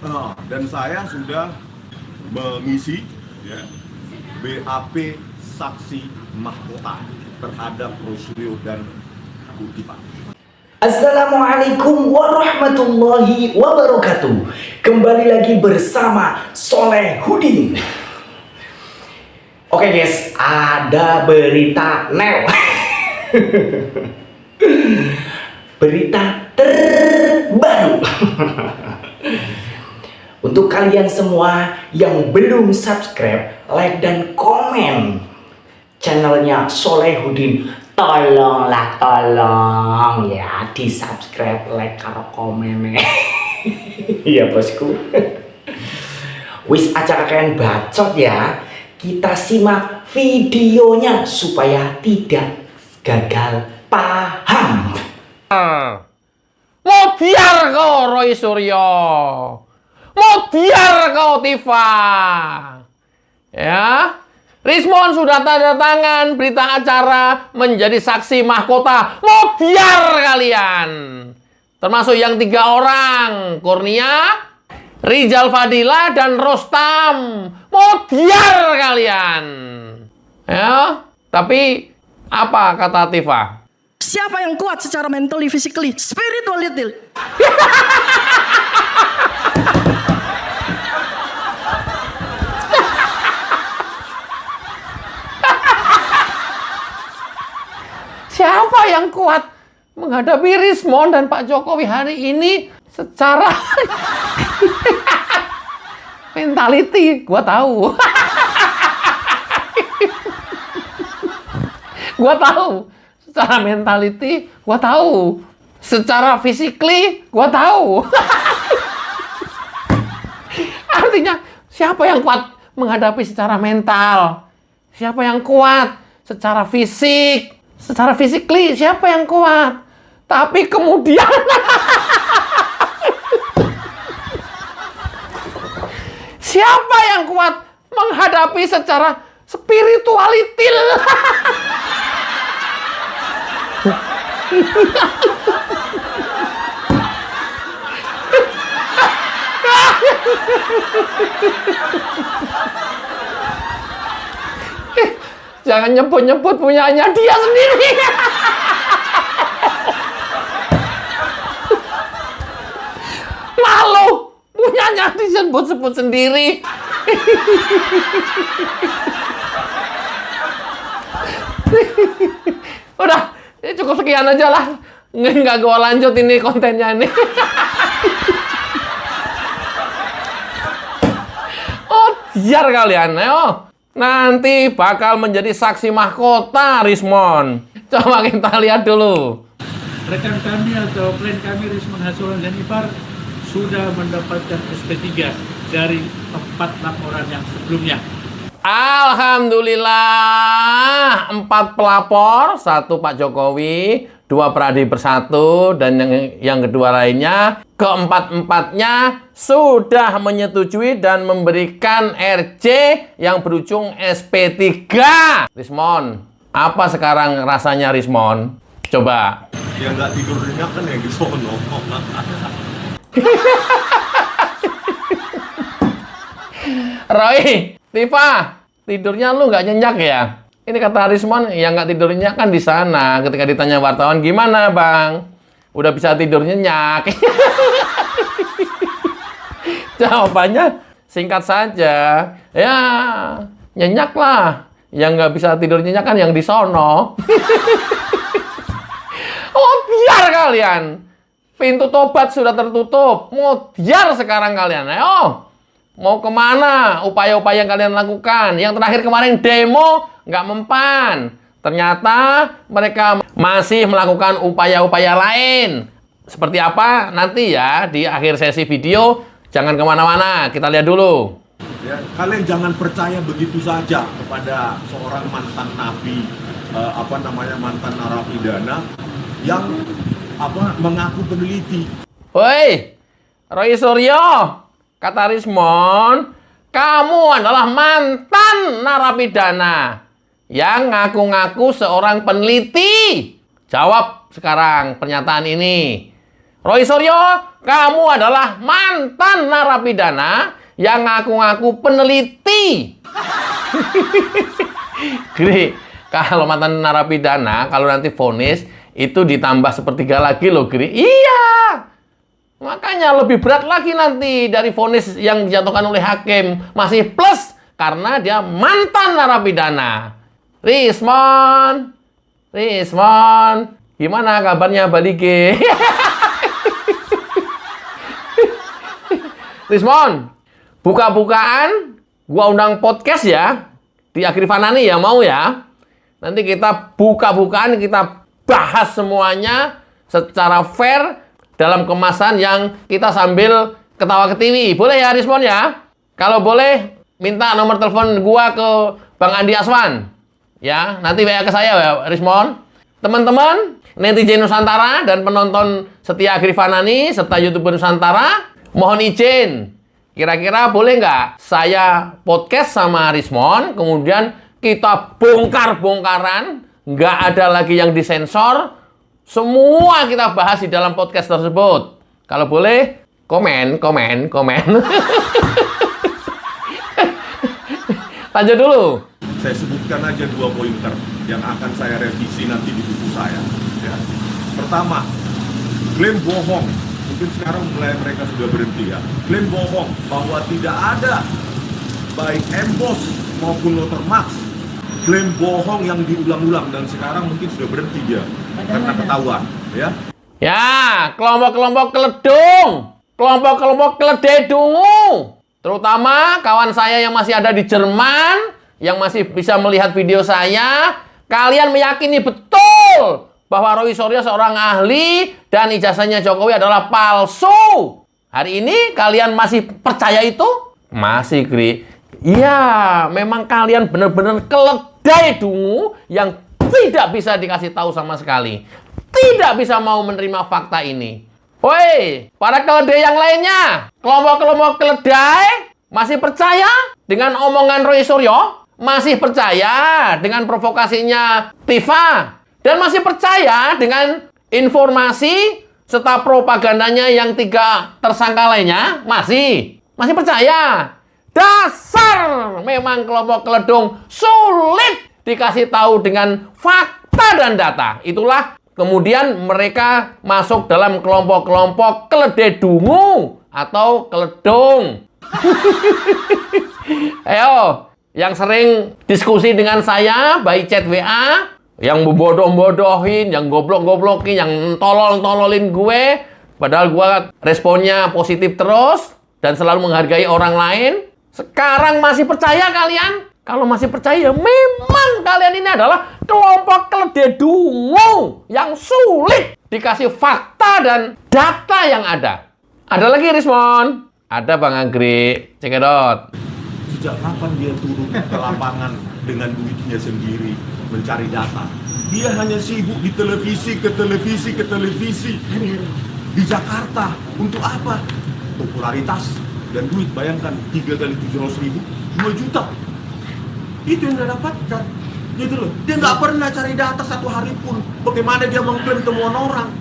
Dan saya sudah mengisi ya, BAP saksi mahkota terhadap Roslio dan Utipa. Assalamualaikum warahmatullahi wabarakatuh. Kembali lagi bersama Solehudin. Oke guys, ada berita berita terbaru. Untuk kalian semua yang belum subscribe, like dan komen channelnya Solehudin, tolong ya di subscribe, like karo komen. Iya bosku. Wis aja kalian bacot ya. Kita simak videonya supaya tidak gagal paham. Modiar kau Roy Suryo, modiar kau Tifa. Ya, Rismon sudah tanda tangan berita acara menjadi saksi mahkota. Modiar kalian. Termasuk yang 3 orang, Kurnia, Rizal Fadila, dan Rostam. Modiar kalian. Ya, tapi apa kata Tifa? Siapa yang kuat secara mentally, physically, spiritually? Siapa yang kuat menghadapi Rismon dan Pak Jokowi hari ini secara mentality? Gua tahu. Gua tahu. Secara mentality, gua tahu. Secara physically, gua tahu. Artinya, siapa yang kuat menghadapi secara mental? Siapa yang kuat secara fisik? Secara physically, siapa yang kuat? Tapi kemudian siapa yang kuat menghadapi secara spirituality? Jangan nyebut-nyebut punyanya dia sendiri. Malu punyanya disebut-sebut sendiri. Udah, cukup sekian aja lah. Nggak gue lanjut ini kontennya ini. Oh, biar kalian, ayo. Nanti bakal menjadi saksi mahkota Rismon. Coba kita lihat dulu. Rekan kami atau klien kami Rismon Hasulan dan Ipar sudah mendapatkan SP3 dari 4 laporan yang sebelumnya. Alhamdulillah, 4 pelapor, 1 Pak Jokowi, 2 Pradi Bersatu, dan yang kedua lainnya, keempat-empatnya sudah menyetujui dan memberikan RJ yang berujung SP3. Rismon, apa sekarang rasanya Rismon? Coba. Ya nggak tidurnya kan yang di sono. Roy, Tifa, tidurnya lu nggak nyenyak ya? Ini kata Rismon, yang nggak tidur nyenyak kan di sana. Ketika ditanya wartawan, gimana bang? Udah bisa tidur nyenyak? Jawabannya singkat saja. Ya, nyenyak lah. Yang nggak bisa tidur nyenyak kan yang di sono. Oh, biar kalian. Pintu tobat sudah tertutup. Mau biar sekarang kalian. Ayo. Mau kemana upaya-upaya yang kalian lakukan? Yang terakhir kemarin demo nggak mempan. Ternyata mereka masih melakukan upaya-upaya lain. Seperti apa? Nanti ya di akhir sesi video. Jangan kemana-mana. Kita lihat dulu. Ya, kalian jangan percaya begitu saja kepada seorang mantan napi, mantan narapidana yang mengaku peneliti. Woi, Roy Suryo. Kata Rismon, kamu adalah mantan narapidana yang ngaku-ngaku seorang peneliti. Jawab sekarang pernyataan ini. Roy Suryo, kamu adalah mantan narapidana yang ngaku-ngaku peneliti. Gri, kalau mantan narapidana, kalau nanti vonis, itu ditambah sepertiga lagi loh, Gri. Iya. Makanya lebih berat lagi nanti dari vonis yang dijatuhkan oleh hakim. Masih plus karena dia mantan narapidana. Rismon, gimana kabarnya Balike? Rismon, buka-bukaan, gua undang podcast ya. Di Agrifanani ya, mau ya. Nanti kita buka-bukaan, kita bahas semuanya secara fair dalam kemasan yang kita sambil ketawa-ketiwi. Boleh ya, Rismon ya? Kalau boleh, minta nomor telepon gua ke Bang Andi Aswan. Ya, nanti WA ke saya ya, Rismon. Teman-teman, netizen Nusantara dan penonton setia Agrifanani serta YouTuber Nusantara, mohon izin. Kira-kira boleh nggak saya podcast sama Rismon, kemudian kita bongkar-bongkaran, nggak ada lagi yang disensor, semua kita bahas di dalam podcast tersebut. Kalau boleh, komen. Lanjut dulu. Saya sebutkan aja 2 pointer yang akan saya revisi nanti di buku saya. Ya. Pertama, klaim bohong. Mungkin sekarang mulai mereka sudah berhenti ya. Klaim bohong bahwa tidak ada baik Embos maupun Lotermax. Klaim bohong yang diulang-ulang dan sekarang mungkin sudah berhenti dia karena ketahuan. Ya. Ya, kelompok-kelompok keledung, kelompok-kelompok keledai dungu. Terutama kawan saya yang masih ada di Jerman, yang masih bisa melihat video saya, kalian meyakini betul bahwa Roy Suryo seorang ahli dan ijazahnya Jokowi adalah palsu. Hari ini kalian masih percaya itu? Masih, Gri. Iya, memang kalian benar-benar keledai dungu yang tidak bisa dikasih tahu sama sekali. Tidak bisa mau menerima fakta ini. Woi, para keledai yang lainnya, kelompok-kelompok keledai masih percaya dengan omongan Roy Suryo? Masih percaya dengan provokasinya Tifa? Dan masih percaya dengan informasi serta propagandanya yang 3 tersangka lainnya? Masih percaya? Dasar memang kelompok keledung sulit dikasih tahu dengan fakta dan data. Itulah kemudian mereka masuk dalam kelompok-kelompok keledai dungu atau keledung. Ayo, yang sering diskusi dengan saya, baik chat WA, yang membodoh-bodohin, yang goblok-goblokin, yang tolol-tololin gue, padahal gue responnya positif terus, dan selalu menghargai orang lain. Sekarang masih percaya kalian? Kalau masih percaya, memang kalian ini adalah kelompok keledai dungu yang sulit dikasih fakta dan data yang ada. Ada lagi, Rismon? Ada, Bang Agri. Cekidot. Sejak kapan dia turun ke lapangan dengan duitnya sendiri mencari data? Dia hanya sibuk di televisi, ke televisi. Di Jakarta. Untuk apa? Popularitas dan duit. Bayangkan, 3 kali 700.000, 2 juta. Itu yang dia dapatkan. Gitu loh. Dia nggak pernah cari data 1 hari pun. Bagaimana dia mengklaim temuan orang?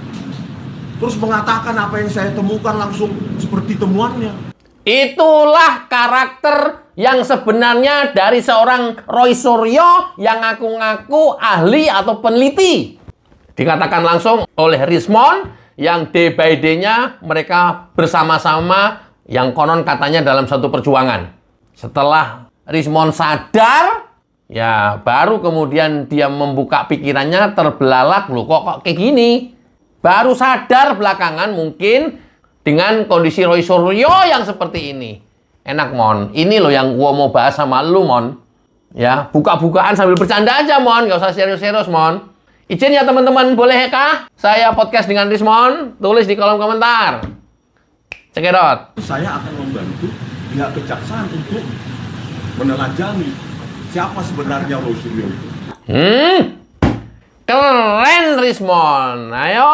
Terus mengatakan apa yang saya temukan langsung seperti temuannya. Itulah karakter yang sebenarnya dari seorang Roy Suryo yang ngaku-ngaku ahli atau peneliti. Dikatakan langsung oleh Rismon yang day by day-nya mereka bersama-sama yang konon katanya dalam satu perjuangan. Setelah Rismon sadar, ya baru kemudian dia membuka pikirannya terbelalak, loh kok kayak gini. Baru sadar belakangan mungkin dengan kondisi Roy Suryo yang seperti ini. Enak, Mon. Ini loh yang gua mau bahas sama lu, Mon. Ya, buka-bukaan sambil bercanda aja, Mon. Gak usah serius-serius, Mon. Izin ya, teman-teman. Bolehkah saya podcast dengan Rismon? Tulis di kolom komentar. Cekidot. Saya akan membantu pihak kejaksaan untuk menelanjangi siapa sebenarnya Roy Suryo itu. Keren, Rismon. Ayo.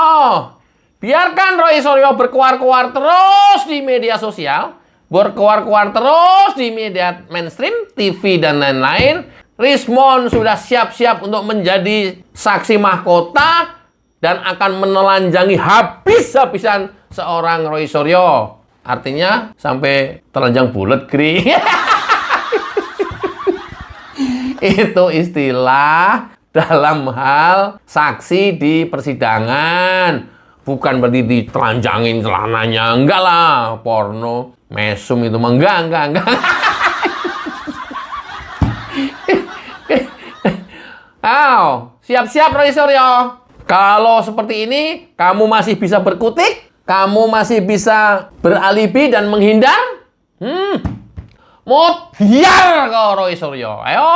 Biarkan Roy Suryo berkuar-kuar terus di media sosial, berkuar-kuar terus di media mainstream, TV, dan lain-lain. Rismon sudah siap-siap untuk menjadi saksi mahkota dan akan menelanjangi habis-habisan seorang Roy Suryo. Artinya sampai telanjang bulat, Gri. Itu istilah dalam hal saksi di persidangan. Bukan berarti ditelanjangin celananya. Enggak lah, porno, mesum itu mah enggak. Siap-siap Roy Suryo. Kalau seperti ini, kamu masih bisa berkutik, kamu masih bisa beralibi dan menghindar. Mutiar kau Roy Suryo. Ayo,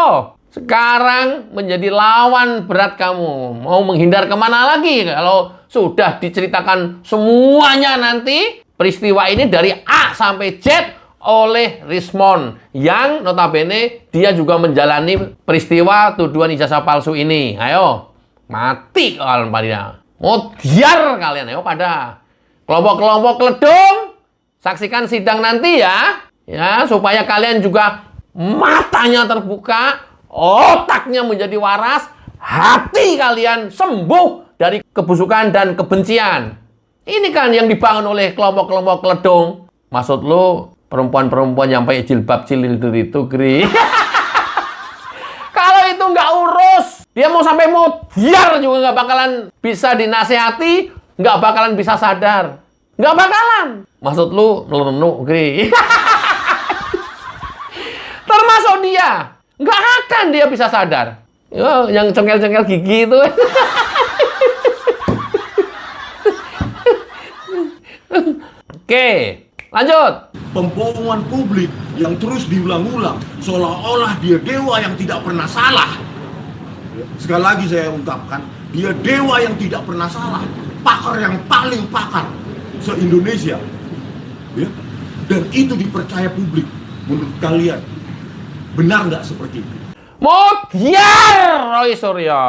sekarang menjadi lawan berat kamu. Mau menghindar kemana lagi? Kalau sudah diceritakan semuanya nanti, peristiwa ini dari A sampai Z oleh Rismond, yang notabene dia juga menjalani peristiwa tuduhan ijazah palsu ini. Ayo, mati kalian pada. Mutiar kalian, ayo pada. Kelompok-kelompok keledung, saksikan sidang nanti ya. Ya, supaya kalian juga matanya terbuka, otaknya menjadi waras, hati kalian sembuh dari kebusukan dan kebencian. Ini kan yang dibangun oleh kelompok-kelompok keledung. Maksud lo perempuan-perempuan yang pakai jilbab cilil itu, Gri? Kalau itu nggak urus, dia mau sampai mutiar juga nggak bakalan bisa dinasehati, nggak bakalan bisa sadar. Nggak bakalan. Maksud lu melenuk, Gri? Termasuk dia. Nggak akan dia bisa sadar. Yo, yang cengkel-cengkel gigi itu. Oke, lanjut. Pembohongan publik yang terus diulang-ulang, seolah-olah dia dewa yang tidak pernah salah. Sekali lagi saya ungkapkan, dia dewa yang tidak pernah salah. Pakar yang paling pakar se-Indonesia. Ya? Dan itu dipercaya publik. Menurut kalian, benar nggak seperti itu? Mutiar Roy Suryo.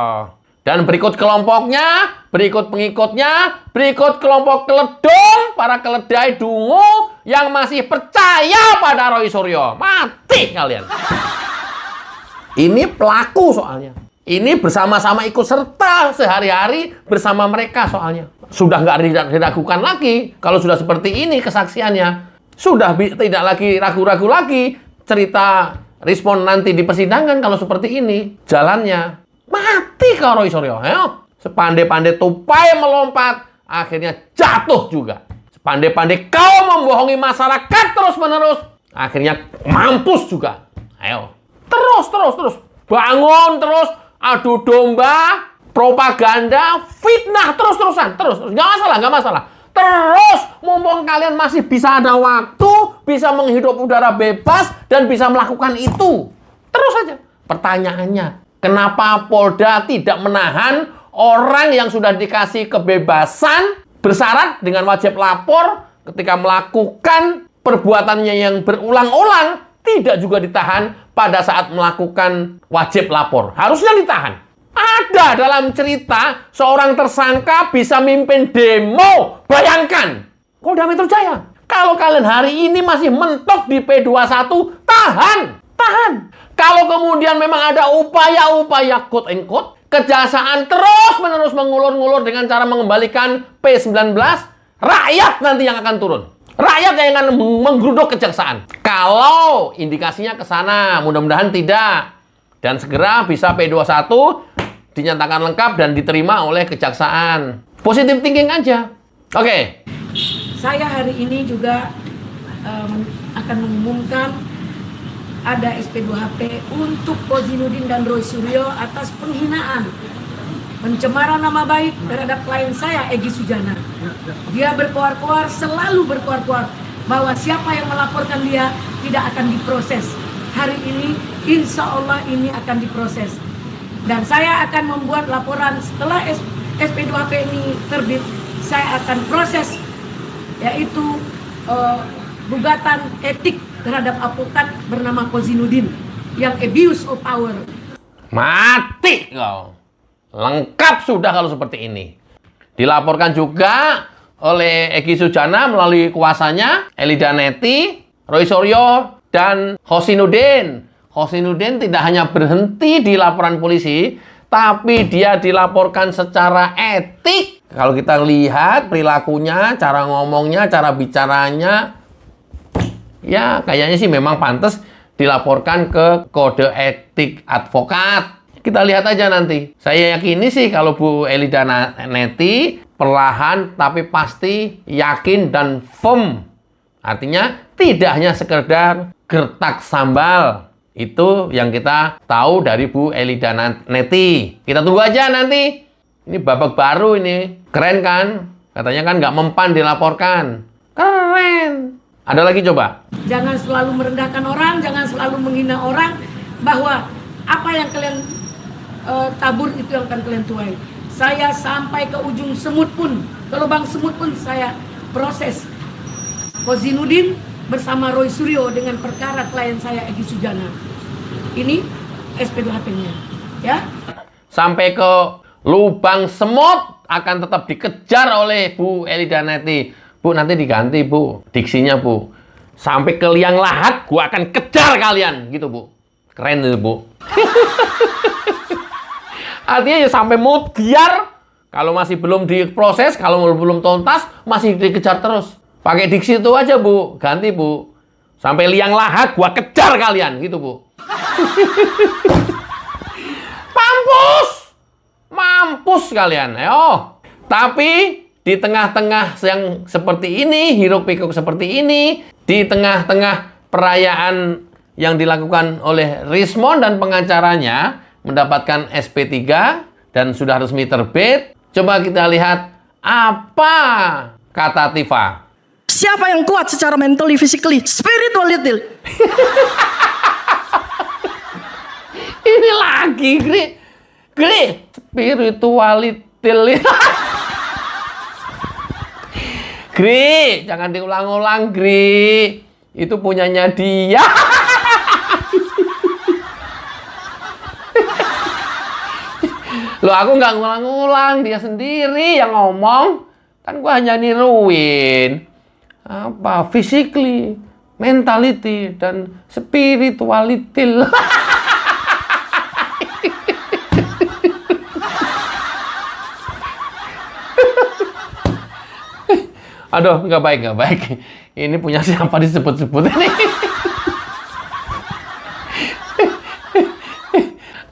Dan berikut kelompoknya, berikut pengikutnya, berikut kelompok keledung, para keledai dungu yang masih percaya pada Roy Suryo. Mati kalian. Ini pelaku soalnya. Ini bersama-sama ikut serta sehari-hari bersama mereka soalnya. Sudah nggak diragukan lagi kalau sudah seperti ini kesaksiannya. Sudah tidak lagi ragu-ragu lagi cerita Rismond nanti di persidangan kalau seperti ini jalannya. Mati kau Roy Suryo. Ayo. Sepandai-pandai tupai melompat, akhirnya jatuh juga. Sepandai-pandai kau membohongi masyarakat terus-menerus, akhirnya mampus juga. Ayo. Terus. Bangun terus, adu domba, propaganda, fitnah terus-terusan. Terus. Nggak masalah. Terus, mumpung kalian masih bisa ada waktu, bisa menghirup udara bebas, dan bisa melakukan itu. Terus saja. Pertanyaannya, kenapa Polda tidak menahan orang yang sudah dikasih kebebasan bersyarat dengan wajib lapor ketika melakukan perbuatannya yang berulang-ulang, tidak juga ditahan pada saat melakukan wajib lapor? Harusnya ditahan. Ada dalam cerita seorang tersangka bisa mimpin demo. Bayangkan, Polda Metro Jaya. Kalau kalian hari ini masih mentok di P21, tahan. Kalau kemudian memang ada upaya-upaya quote-unquote, kejaksaan terus-menerus mengulur-ngulur dengan cara mengembalikan P19, rakyat nanti yang akan turun. Rakyat yang akan menggeruduk kejaksaan. Kalau indikasinya ke sana, mudah-mudahan tidak. Dan segera bisa P21 dinyatakan lengkap dan diterima oleh kejaksaan. Positive thinking aja. Oke. Saya hari ini juga akan mengumumkan ada SP2HP untuk Kozinudin dan Roy Suryo atas penghinaan, pencemaran nama baik terhadap klien saya, Egy Sujana. Dia berkoar-koar, selalu berkoar-koar bahwa siapa yang melaporkan dia tidak akan diproses. Hari ini, insya Allah ini akan diproses. Dan saya akan membuat laporan setelah SP2HP ini terbit, saya akan proses, yaitu gugatan etik terhadap advokat bernama Kozinudin yang abuse of power. Mati kau. Lengkap sudah kalau seperti ini. Dilaporkan juga oleh Egy Sujana melalui kuasanya Elida Neti, Roy Suryo, dan Kozinudin. Kozinudin tidak hanya berhenti di laporan polisi, tapi dia dilaporkan secara etik. Kalau kita lihat perilakunya, cara ngomongnya, cara bicaranya, ya kayaknya sih memang pantas dilaporkan ke kode etik advokat. Kita lihat aja nanti. Saya yakini sih kalau Bu Elida Neti perlahan tapi pasti yakin dan firm. Artinya tidak hanya sekedar gertak sambal. Itu yang kita tahu dari Bu Elida Neti. Kita tunggu aja nanti. Ini babak baru ini. Keren kan? Katanya kan nggak mempan dilaporkan. Keren. Ada lagi coba. Jangan selalu merendahkan orang, jangan selalu menghina orang, bahwa apa yang kalian tabur itu yang akan kalian tuai. Saya sampai ke ujung semut pun, ke lubang semut pun saya proses. Kozinudin bersama Roy Suryo dengan perkara klien saya Egy Sujana. Ini SP2HP-nya, ya. Sampai ke lubang semut akan tetap dikejar oleh Bu Elida Neti. Bu, nanti diganti, Bu, diksinya, Bu. Sampai ke liang lahat, gua akan kejar kalian, gitu, Bu. Keren itu, Bu. Artinya ya sampai mutiar, kalau masih belum diproses, kalau belum tuntas, masih dikejar terus. Pakai diksi itu aja, Bu. Ganti, Bu. Sampai liang lahat, gua kejar kalian, gitu, Bu. Mampus! Mampus kalian, ayo. Tapi di tengah-tengah yang seperti ini, hiruk pikuk seperti ini, di tengah-tengah perayaan yang dilakukan oleh Rismond dan pengacaranya mendapatkan SP3 dan sudah resmi terbit. Coba kita lihat apa kata Tifa. Siapa yang kuat secara mentally, physically, spirituality? Ini lagi, Gri, spirituality. Gri, jangan diulang-ulang, Gri. Itu punyanya dia. Loh, aku nggak ngulang-ngulang, dia sendiri yang ngomong. Kan gua hanya niruin. Apa? Physically, mentality, dan spirituality. Aduh, nggak baik. Ini punya siapa disebut-sebut ini?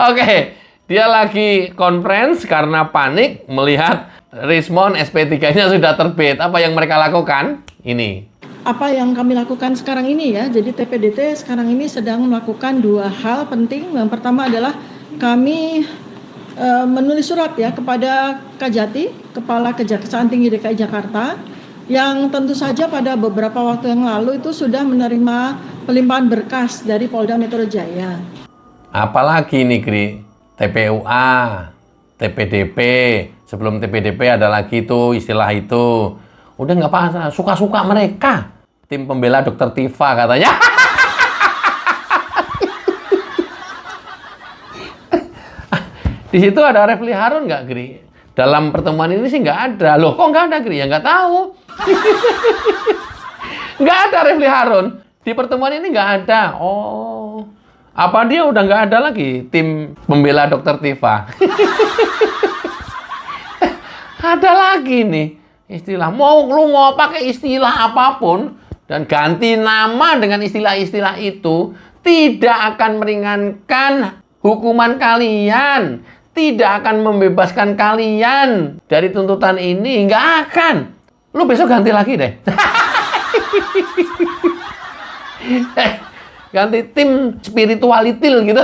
Oke, dia lagi conference karena panik melihat Rismond SP3-nya sudah terbit. Apa yang mereka lakukan? Ini. Apa yang kami lakukan sekarang ini ya, jadi TPDT sekarang ini sedang melakukan dua hal penting. Yang pertama adalah kami menulis surat ya kepada Kajati, Kepala Kejaksaan Tinggi DKI Jakarta, yang tentu saja pada beberapa waktu yang lalu itu sudah menerima pelimpahan berkas dari Polda Metro Jaya. Apalagi nih, Gri? TPUA, TPDP. Sebelum TPDP ada lagi tuh istilah itu. Udah nggak apa-apa, suka-suka mereka. Tim pembela Dokter Tifa katanya. Di situ ada Refli Harun nggak, Gri? Dalam pertemuan ini sih nggak ada. Loh, kok nggak ada, Gri? Ya nggak tahu. Nggak ada Refli Harun. Di pertemuan ini nggak ada. Oh, apa dia udah nggak ada lagi tim pembela Dokter Tifa? Ada lagi nih istilah. Lu mau pakai istilah apapun dan ganti nama dengan istilah-istilah itu, tidak akan meringankan hukuman kalian. Tidak akan membebaskan kalian dari tuntutan ini. Nggak akan. Lu besok ganti lagi deh. Ganti tim spirituality gitu.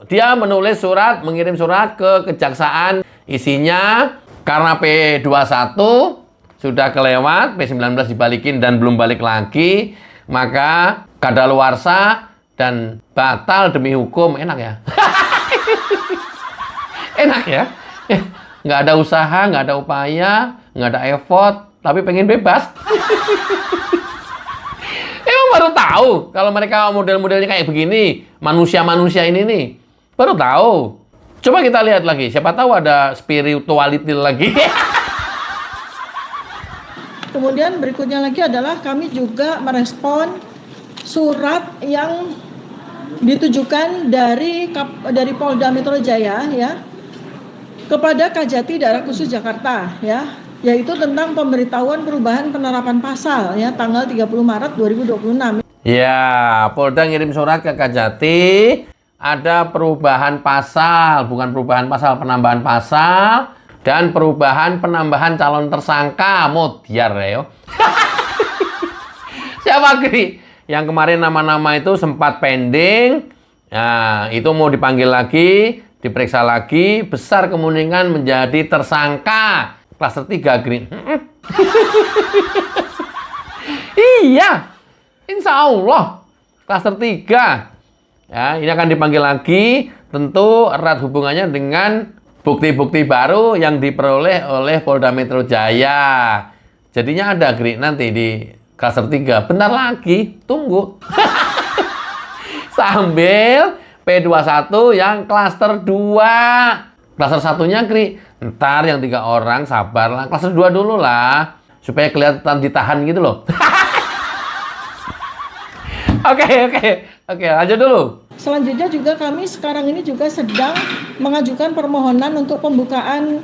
Dia menulis surat, mengirim surat ke kejaksaan. Isinya karena P21 sudah kelewat, P19 dibalikin dan belum balik lagi, maka kadaluarsa dan batal demi hukum. Enak ya? Enak ya? Nggak ada usaha, nggak ada upaya, nggak ada effort, tapi pengen bebas. Emang baru tahu kalau mereka model-modelnya kayak begini, manusia-manusia ini nih. Baru tahu. Coba kita lihat lagi, siapa tahu ada spirituality lagi. Kemudian berikutnya lagi adalah kami juga merespon surat yang ditujukan dari Polda Metro Jaya ya kepada Kajati Daerah Khusus Jakarta ya, yaitu tentang pemberitahuan perubahan penerapan pasal ya tanggal 30 Maret 2026. Ya, Polda ngirim surat ke Kajati, ada perubahan pasal, bukan perubahan pasal, penambahan pasal, dan perubahan penambahan calon tersangka. Modiar ya. Siapa Gri? Yang kemarin nama-nama itu sempat pending, nah itu mau dipanggil lagi, diperiksa lagi, besar kemungkinan menjadi tersangka. Klaster 3, Green. Iya, insya Allah. Klaster 3. Ya, ini akan dipanggil lagi, tentu erat hubungannya dengan bukti-bukti baru yang diperoleh oleh Polda Metro Jaya. Jadinya ada, Green, nanti di klaster 3. Bentar lagi, tunggu. Sambil P21 yang klaster 2. Klaster 1-nya, Kri, ntar yang 3 orang sabar lah. Klaster 2 dulu lah. Supaya kelihatan ditahan gitu loh. Oke, lanjut dulu. Selanjutnya juga kami sekarang ini juga sedang mengajukan permohonan untuk pembukaan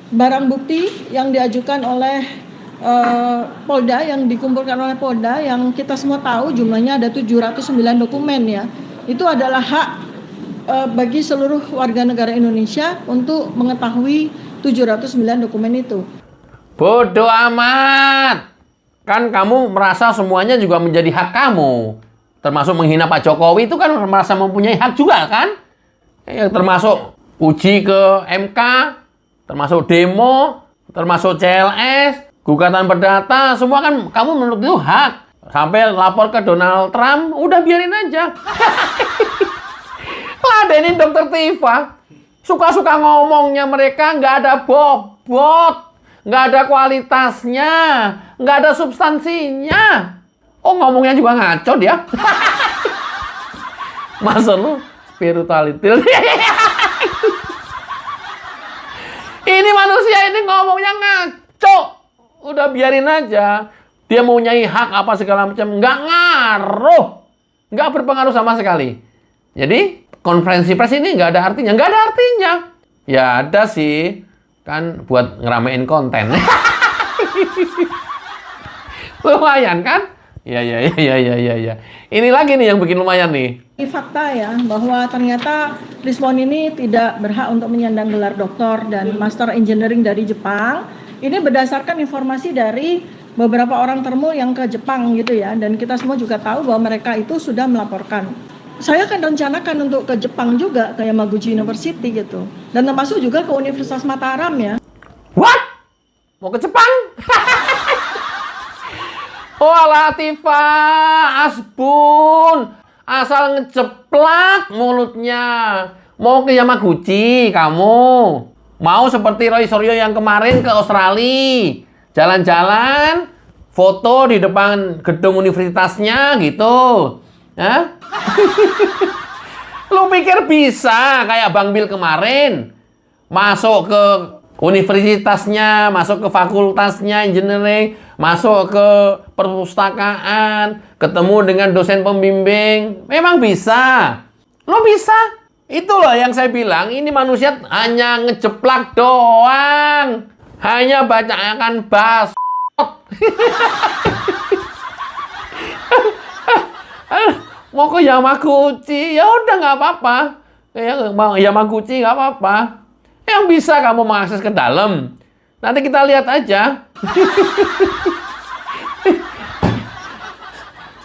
barang bukti yang diajukan oleh Polda, yang dikumpulkan oleh Polda, yang kita semua tahu jumlahnya ada 709 dokumen ya. Itu adalah hak bagi seluruh warga negara Indonesia untuk mengetahui 709 dokumen itu. Bodoh amat. Kan kamu merasa semuanya juga menjadi hak kamu. Termasuk menghina Pak Jokowi itu kan merasa mempunyai hak juga kan? Termasuk uji ke MK, termasuk demo, termasuk CLS, gugatan perdata, semua kan kamu menurut itu hak. Sampai lapor ke Donald Trump, udah biarin aja. Ladenin Dokter Tifa. Suka-suka ngomongnya mereka, nggak ada bobot, nggak ada kualitasnya, nggak ada substansinya. Oh, ngomongnya juga ngaco dia. Masa lu spirituality? Ini manusia ini ngomongnya ngaco. Udah biarin aja. Dia mau nyai hak apa segala macam, nggak ngaruh, nggak berpengaruh sama sekali. Jadi konferensi pers ini nggak ada artinya, nggak ada artinya. Ya ada sih, kan buat ngeramein konten. Lumayan kan? Ya. Ini lagi nih yang bikin lumayan nih. Ini fakta ya, bahwa ternyata Rismon ini tidak berhak untuk menyandang gelar doktor dan Master Engineering dari Jepang. Ini berdasarkan informasi dari beberapa orang termul yang ke Jepang gitu ya, dan kita semua juga tahu bahwa mereka itu sudah melaporkan. Saya akan rencanakan untuk ke Jepang juga, ke Yamaguchi University gitu, dan termasuk juga ke Universitas Mataram ya. What? Mau ke Jepang? Oh Latifa, asbun, asal ngejeplak mulutnya. Mau ke Yamaguchi kamu? Mau seperti Roy Suryo yang kemarin ke Australia? Jalan-jalan, foto di depan gedung universitasnya gitu. Hah? Lu pikir bisa kayak Bang Bil kemarin? Masuk ke universitasnya, masuk ke fakultasnya engineering, masuk ke perpustakaan, ketemu dengan dosen pembimbing. Memang bisa. Lo bisa. Itu loh yang saya bilang, ini manusia hanya ngejeplak doang. Hanya bacakan basot. Mau ke Yamaguchi, ya udah nggak apa-apa. Mau Yamaguchi nggak apa-apa. Yang bisa kamu mengakses ke dalam. Nanti kita lihat aja.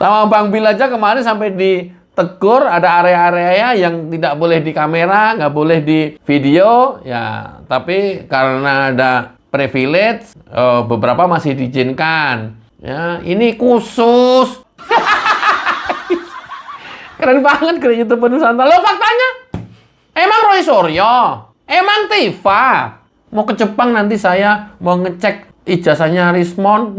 Sama Bang Bil aja kemarin sampai ditegur, ada area-area yang tidak boleh di kamera, nggak boleh di video. Ya, tapi karena ada privilege, beberapa masih diizinkan. Ya, ini khusus. Keren banget ke YouTuber Nusantara. Lo faktanya, emang Roy Suryo, emang Tifa mau ke Jepang, nanti saya mau ngecek ijazahnya Rismon.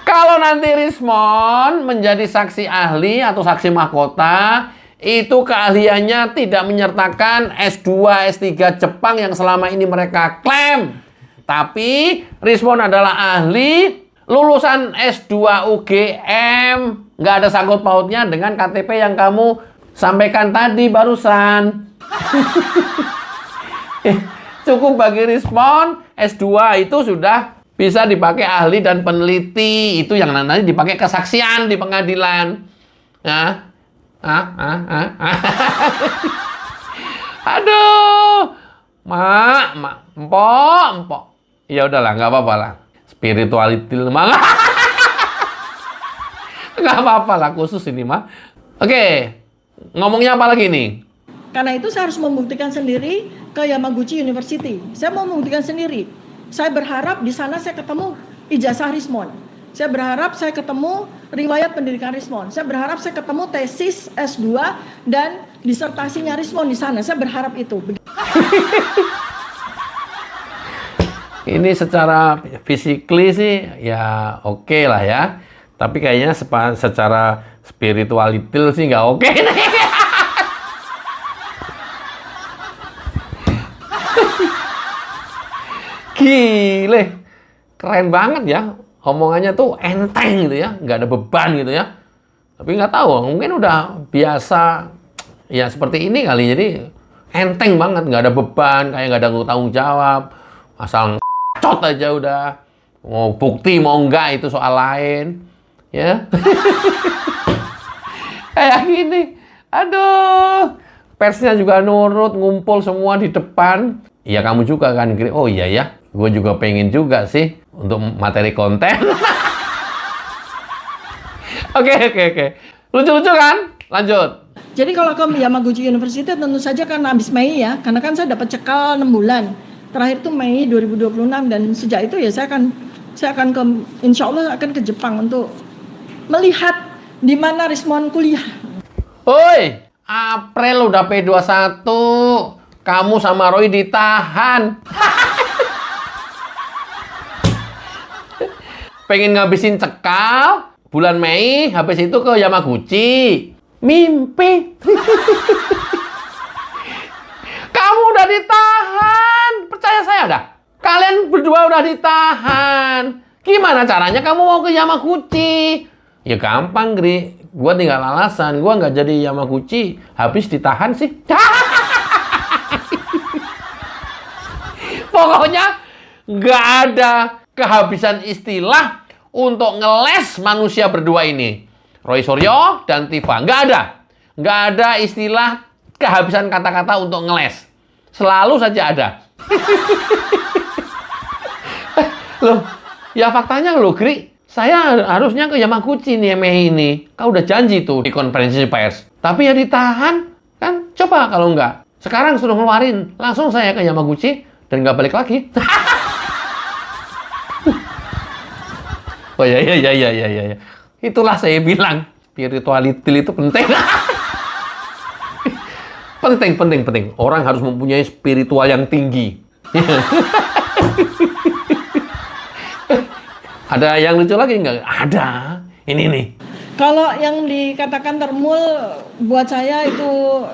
Kalau nanti Rismon menjadi saksi ahli atau saksi mahkota, itu keahliannya tidak menyertakan S2, S3 Jepang yang selama ini mereka klaim. Tapi Rismon adalah ahli lulusan S2 UGM. nggak ada sangkut pautnya dengan KTP yang kamu sampaikan tadi barusan. Cukup bagi Rismon, S2 itu sudah bisa dipakai ahli dan peneliti. Itu yang nanti dipakai kesaksian di pengadilan. Aduh, empok. Ya udahlah, nggak apa-apa lah. Spirituality mah. Nggak apa-apa lah, khusus ini mah. Oke, ngomongnya apa lagi nih? Karena itu saya harus membuktikan sendiri ke Yamaguchi University. Saya mau membuktikan sendiri. Saya berharap di sana saya ketemu ijazah Rismon. Saya berharap saya ketemu riwayat pendidikan Rismon. Saya berharap saya ketemu tesis S2 dan disertasinya Rismon di sana. Saya berharap itu. Ini secara physically sih ya oke lah ya. Tapi kayaknya secara spirituality sih nggak oke nih. Gile, keren banget ya. Omongannya tuh enteng gitu ya, nggak ada beban gitu ya. Tapi nggak tahu, mungkin udah biasa ya seperti ini kali. Jadi enteng banget, nggak ada beban, kayak nggak ada tanggung jawab. Asal cot aja udah. Mau bukti mau enggak itu soal lain. Ya. Kayak gini. Aduh. Persnya juga nurut, ngumpul semua di depan. Ya kamu juga kan, oh iya ya, gue juga pengen juga sih untuk materi konten. Oke. Lucu-lucu kan? Lanjut. Jadi kalau ke Yamaguchi University tentu saja kan habis Mei ya, karena kan saya dapat cekal 6 bulan. Terakhir tuh Mei 2026 dan sejak itu ya saya akan ke, insya Allah akan ke Jepang untuk melihat di mana Rismon kuliah. Woi, April udah P21. Kamu sama Roy ditahan. Pengen ngabisin cekal bulan Mei, habis itu ke Yamaguchi. Mimpi. Kamu udah ditahan. Percaya saya dah. Kalian berdua udah ditahan. Gimana caranya kamu mau ke Yamaguchi? Ya gampang, Gri. Gua tinggal alasan. Gua nggak jadi Yamaguchi. Habis ditahan sih. Pokoknya nggak ada kehabisan istilah untuk ngeles manusia berdua ini. Roy Suryo dan Tifa. Nggak ada. Nggak ada istilah kehabisan kata-kata untuk ngeles. Selalu saja ada. Loh, ya faktanya loh, Gri. Saya harusnya ke Yamaguchi nih Mei ini. Kau udah janji tuh di konferensi pers. Tapi ya ditahan. Kan coba kalau nggak. Sekarang suruh ngeluarin. Langsung saya ke Yamaguchi. Dan nggak balik lagi. Oh ya. Itulah saya bilang. Spirituality itu penting. penting. Orang harus mempunyai spiritual yang tinggi. Ada yang lucu lagi nggak? Ada. Ini nih. Kalau yang dikatakan termul buat saya itu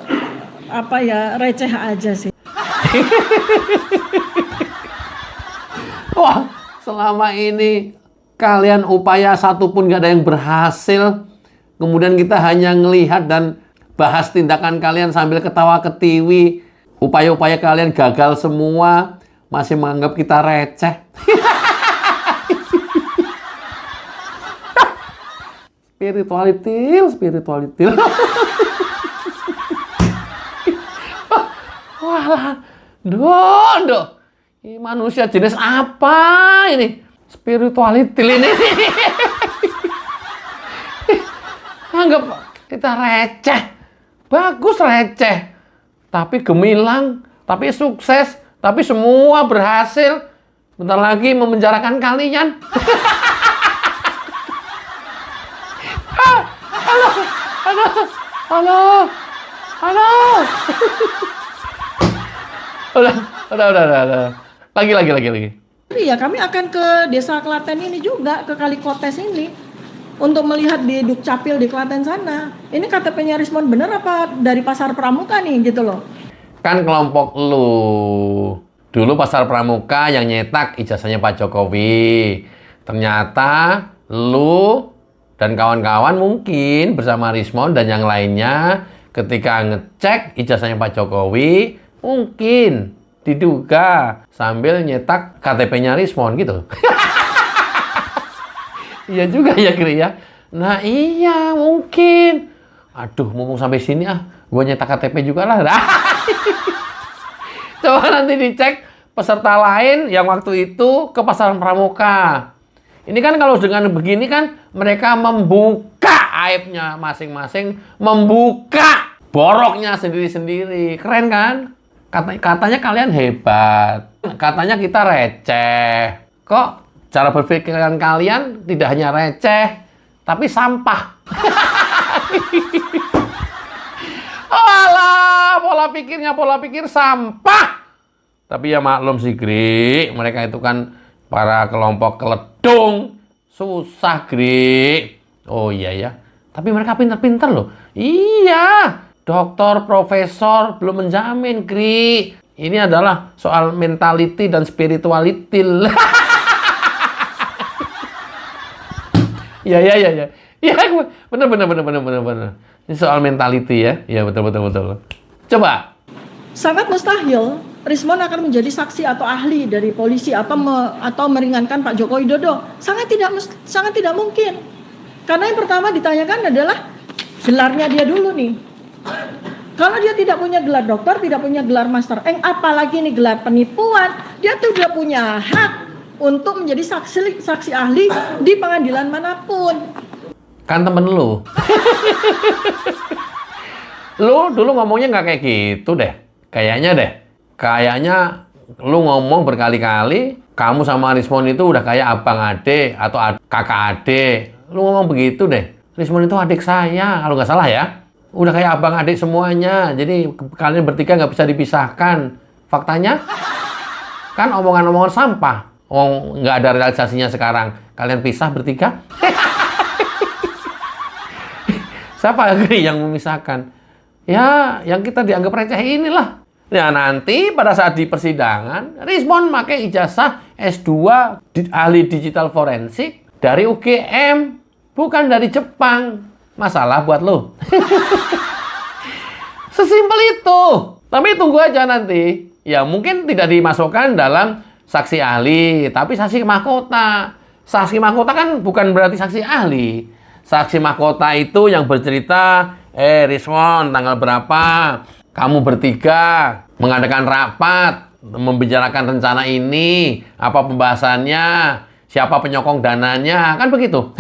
apa ya, receh aja sih. Wah, selama ini kalian upaya satu pun gak ada yang berhasil. Kemudian kita hanya ngelihat dan bahas tindakan kalian sambil ketawa ketiwi. Upaya-upaya kalian gagal semua. Masih menganggap kita receh. Spirituality. Walah, doh. Ini manusia jenis apa ini? Spirituality ini. Anggap kita receh. Bagus receh. Tapi gemilang, tapi sukses, tapi semua berhasil. Bentar lagi memenjarakan kalian. Halo. Udah. Lagi. Iya, kami akan ke Desa Klaten ini juga, ke Kalikotes ini. Untuk melihat di Dukcapil di Klaten sana. Ini KTP-nya Rismon bener apa dari Pasar Pramuka nih gitu loh. Kan kelompok lu. Dulu Pasar Pramuka yang nyetak ijazahnya Pak Jokowi. Ternyata lu Dan kawan-kawan mungkin bersama Rismond dan yang lainnya ketika ngecek ijazahnya Pak Jokowi, mungkin diduga sambil nyetak KTP-nya Rismond gitu. Iya juga ya Kri ya. Nah iya mungkin. Aduh mumpung sampai sini gue nyetak KTP juga lah. Coba nanti dicek peserta lain yang waktu itu ke Pasaran Pramuka. Ini kan kalau dengan begini kan mereka membuka aibnya masing-masing, membuka boroknya sendiri-sendiri. Keren kan? Katanya kalian hebat. Katanya kita receh. Kok cara berpikiran kalian tidak hanya receh, tapi sampah. Alah, pola pikir sampah. Tapi ya maklum sih, Gri. Mereka itu kan para kelompok keledung. Susah, Gri. Oh iya ya. Tapi mereka pintar-pintar loh. Iya. Doktor, profesor belum menjamin, Gri. Ini adalah soal mentality dan spirituality. Ya. Ya, bener. Ini soal mentality ya. Ya, betul. Coba. Sangat mustahil Rismond akan menjadi saksi atau ahli dari polisi atau meringankan Pak Joko Widodo. Sangat tidak mungkin. Karena yang pertama ditanyakan adalah gelarnya dia dulu nih. Kalau dia tidak punya gelar dokter, tidak punya gelar master apalagi nih gelar penipuan, dia tuh udah punya hak untuk menjadi saksi ahli di pengadilan manapun. Kan temen lu. Lu dulu ngomongnya nggak kayak gitu deh. Kayaknya lu ngomong berkali-kali, kamu sama Rismond itu udah kayak abang adik atau kakak adik. Lu ngomong begitu deh. Rismond itu adik saya, kalau nggak salah ya. Udah kayak abang adik semuanya. Jadi kalian bertiga nggak bisa dipisahkan. Faktanya kan omongan-omongan sampah. Oh, nggak ada realisasinya sekarang. Kalian pisah bertiga. Siapa yang memisahkan? Ya, yang kita dianggap receh inilah. Ya, nanti pada saat di persidangan, Rismond pakai ijazah S2 ahli digital forensik dari UGM, bukan dari Jepang. Masalah buat lo. Sesimpel itu. Tapi tunggu aja nanti. Ya, mungkin tidak dimasukkan dalam saksi ahli, tapi saksi mahkota. Saksi mahkota kan bukan berarti saksi ahli. Saksi mahkota itu yang bercerita, Rismond tanggal berapa kamu bertiga mengadakan rapat, membicarakan rencana ini, apa pembahasannya, siapa penyokong dananya, kan begitu.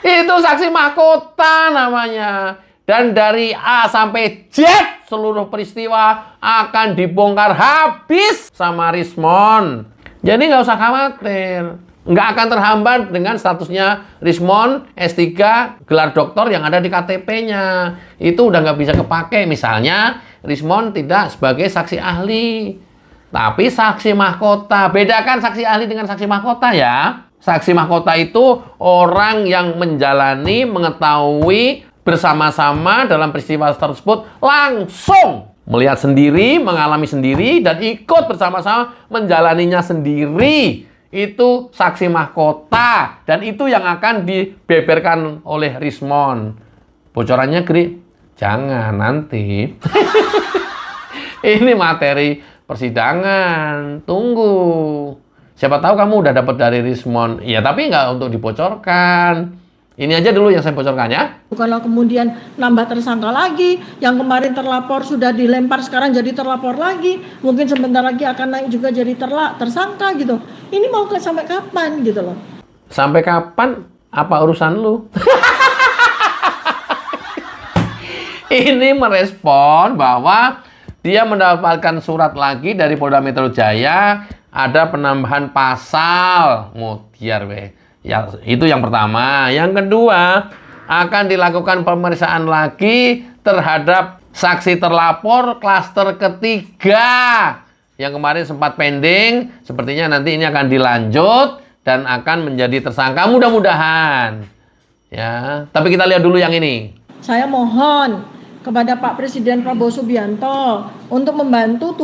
Itu saksi mahkota namanya. Dan dari A sampai Z seluruh peristiwa akan dibongkar habis sama Rismond. Jadi nggak usah khawatir. Nggak akan terhambat dengan statusnya Rismond S3 gelar doktor yang ada di KTP-nya. Itu udah nggak bisa kepake. Misalnya Rismond tidak sebagai saksi ahli, tapi saksi mahkota. Bedakan saksi ahli dengan saksi mahkota ya. Saksi mahkota itu orang yang menjalani, mengetahui bersama-sama dalam peristiwa tersebut, langsung melihat sendiri, mengalami sendiri, dan ikut bersama-sama menjalaninya sendiri. Itu saksi mahkota, dan itu yang akan dibeberkan oleh Rismond. Bocorannya, Gri? Jangan nanti. Ini materi persidangan. Tunggu. Siapa tahu kamu udah dapat dari Rismond. Ya, tapi nggak untuk dibocorkan. Ini aja dulu yang saya bocorkan ya. Bukanlah kemudian nambah tersangka lagi, yang kemarin terlapor sudah dilempar sekarang jadi terlapor lagi, mungkin sebentar lagi akan naik juga jadi tersangka gitu. Ini mau sampai kapan gitu loh? Sampai kapan? Apa urusan lu? Ini merespon bahwa dia mendapatkan surat lagi dari Polda Metro Jaya, ada penambahan pasal. Mudiar weh. Ya, itu yang pertama. Yang kedua, akan dilakukan pemeriksaan lagi terhadap saksi terlapor klaster ketiga. Yang kemarin sempat pending, sepertinya nanti ini akan dilanjut dan akan menjadi tersangka mudah-mudahan. Ya, tapi kita lihat dulu yang ini. Saya mohon kepada Pak Presiden Prabowo Subianto untuk membantu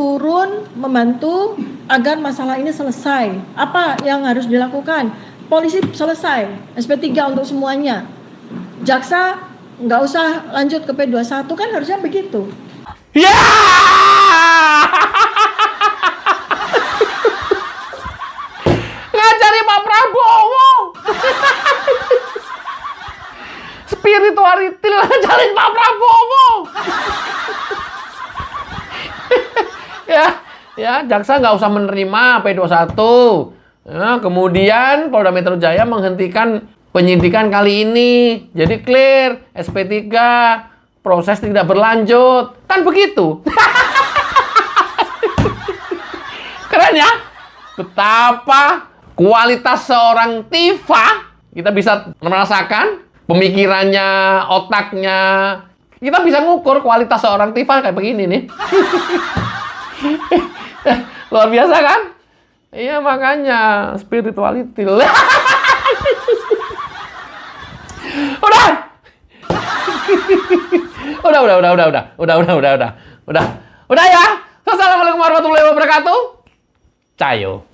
agar masalah ini selesai. Apa yang harus dilakukan? polisi selesai, SP3 untuk semuanya. Jaksa nggak usah lanjut ke P21 kan harusnya begitu. Ya! Ngajari Pak Prabowo. Spiritualitil ngajarin Pak Prabowo. Ya, jaksa nggak usah menerima P21. Ya, kemudian Polda Metro Jaya menghentikan penyidikan kali ini. Jadi clear, SP3, proses tidak berlanjut. Kan begitu. Keren ya? Betapa kualitas seorang Tifa, kita bisa merasakan pemikirannya, otaknya. Kita bisa ngukur kualitas seorang Tifa kayak begini nih. Luar biasa kan? Iya, makanya spiritualitil. Udah ya. Assalamualaikum warahmatullahi wabarakatuh. Cayo.